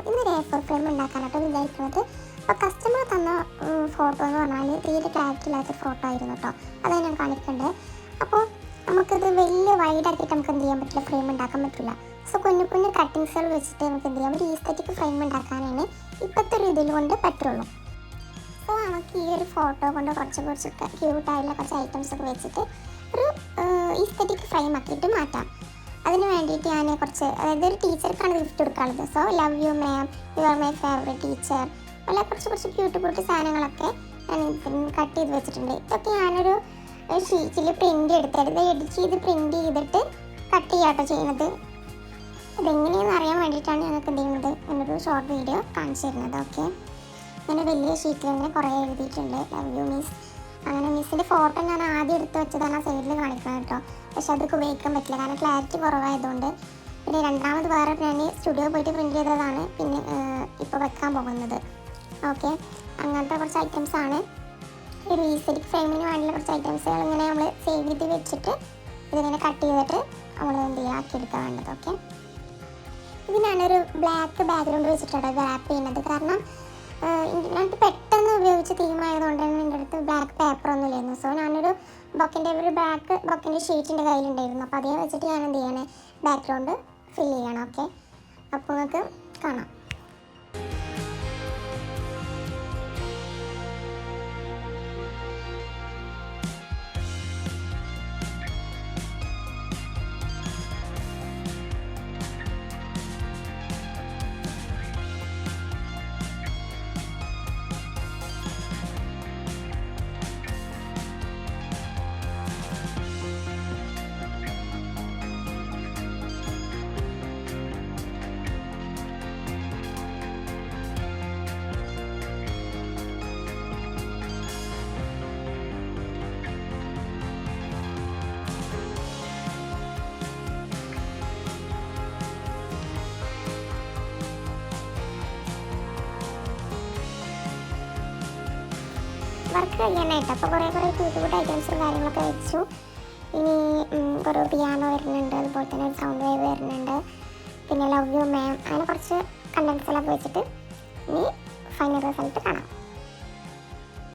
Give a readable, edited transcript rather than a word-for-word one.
ഇന്നൊരു A4 frame ഉണ്ടാക്കാനായിട്ട് വിചാരിക്കുന്നത്. അപ്പോൾ കസ്റ്റമർ തന്ന ഫോട്ടോ എന്ന് പറഞ്ഞാൽ തീരെ ക്ലാരിറ്റി ഇല്ലാത്തൊരു ഫോട്ടോ ആയിരുന്നു കേട്ടോ. അതാണ് ഞാൻ കാണിക്കേണ്ടത്. അപ്പോൾ നമുക്കിത് വലിയ വൈഡാക്കിയിട്ട് നമുക്ക് എന്ത് ചെയ്യാൻ പറ്റില്ല, ഫ്രെയിം ഉണ്ടാക്കാൻ പറ്റില്ല. സോ കുഞ്ഞു കുഞ്ഞു കട്ടിങ്സുകൾ വെച്ചിട്ട് നമുക്ക് എന്ത് ചെയ്യാം, ഒരു ഈസ്തറ്റിക് ഫ്രെയിം ഉണ്ടാക്കാനാണ് ഇപ്പോഴത്തെ ഒരു ഇതിൽ കൊണ്ട് പറ്റുള്ളൂ. സോ നമുക്ക് ഈ ഒരു ഫോട്ടോ കൊണ്ട് കുറച്ച് ക്യൂട്ടായിട്ടുള്ള കുറച്ച് ഐറ്റംസ് ഒക്കെ വെച്ചിട്ട് ഒരു ഈസ്തറ്റിക് ഫ്രെയിം ആക്കിയിട്ട് മാറ്റാം. അതിന് വേണ്ടിയിട്ട് ഞാൻ അതായത് ഒരു ടീച്ചർക്കാണ് ഗിഫ്റ്റ് കൊടുക്കാനുള്ളത്. So love you ma'am, you are my favourite teacher, അല്ല കുറച്ച് ക്യൂട്ട് സാധനങ്ങളൊക്കെ ഞാൻ കട്ട് ചെയ്ത് വെച്ചിട്ടുണ്ട്. ഇതൊക്കെ ഞാനൊരു ഷീറ്റിൽ പ്രിൻ്റ് എടുത്തെടുത്ത് എഡിറ്റ് ചെയ്ത് പ്രിൻ്റ് ചെയ്തിട്ട് കട്ട് ചെയ്യാട്ടോ ചെയ്യുന്നത്. അതെങ്ങനെയാണെന്ന് അറിയാൻ വേണ്ടിയിട്ടാണ് ഞങ്ങൾക്ക് എന്ത് ചെയ്യുന്നത്, എന്നൊരു ഷോർട്ട് വീഡിയോ കാണിച്ചു തരുന്നത്. ഓക്കെ, ഞാൻ വലിയ ഷീറ്റിൽ അങ്ങനെ കുറേ എഴുതിയിട്ടുണ്ട്, ലവ് യു മിസ്. അങ്ങനെ മിസ്സിൻ്റെ ഫോട്ടോ ഞാൻ ആദ്യം എടുത്ത് വെച്ചതാണ് ആ സൈഡിൽ കാണിക്കുന്നത് കേട്ടോ. പക്ഷെ അതൊക്കെ ഉപയോഗിക്കാൻ പറ്റില്ല, കാരണം ക്ലാരിറ്റി കുറവായതുകൊണ്ട്. പിന്നെ രണ്ടാമത് വേറെ ഞാൻ സ്റ്റുഡിയോ പോയിട്ട് പ്രിൻ്റ് ചെയ്തതാണ് പിന്നെ ഇപ്പോൾ വെക്കാൻ പോകുന്നത്. ഓക്കെ, അങ്ങനത്തെ കുറച്ച് ഐറ്റംസാണ്. ഒരു ഈസ്തറ്റിക് ഫ്രെയിമിന് വേണ്ടിയുള്ള കുറച്ച് ഐറ്റംസുകൾ ഇങ്ങനെ നമ്മൾ സേവ് ചെയ്ത് വെച്ചിട്ട് ഇതിങ്ങനെ കട്ട് ചെയ്തിട്ട് നമ്മൾ എന്ത് ചെയ്യുക, ആക്കിയെടുക്കാൻ വേണ്ടത്. ഓക്കെ, ഇത് ഞാനൊരു ബ്ലാക്ക് ബാക്ക്ഗ്രൗണ്ട് വെച്ചിട്ടാണ് റാപ്പ് ചെയ്യുന്നത്. കാരണം ഞാനിത് പെട്ടെന്ന് ഉപയോഗിച്ച് തീമായതുകൊണ്ട് തന്നെ എൻ്റെ അടുത്ത് ബ്ലാക്ക് പേപ്പറൊന്നും ഇല്ലായിരുന്നു. സോ ഞാനൊരു ബൊക്കിൻ്റെ ഷീറ്റ് എൻ്റെ കയ്യിലുണ്ടായിരുന്നു. അപ്പോൾ അതേ വെച്ചിട്ട് ഞാൻ എന്ത് ചെയ്യണേ, ബാക്ക്ഗ്രൗണ്ട് ഫിൽ ചെയ്യണം. ഓക്കെ, അപ്പോൾ നിങ്ങൾക്ക് കാണാം. വർക്ക് കഴിയാനായിട്ട് അപ്പോൾ കുറേ ക്യൂട്ട് ഐറ്റംസും കാര്യങ്ങളൊക്കെ വെച്ചു. ഇനി ഒരു പിയാനോ വരുന്നുണ്ട്, അതുപോലെ തന്നെ ഒരു സൗണ്ട് വേവ് വരുന്നുണ്ട്, പിന്നെ ലവ് യു മാം, അങ്ങനെ കുറച്ച് കണ്ടൻസുകളൊക്കെ വെച്ചിട്ട് ഇനി ഫൈനൽ റിസൾട്ട് കാണാം.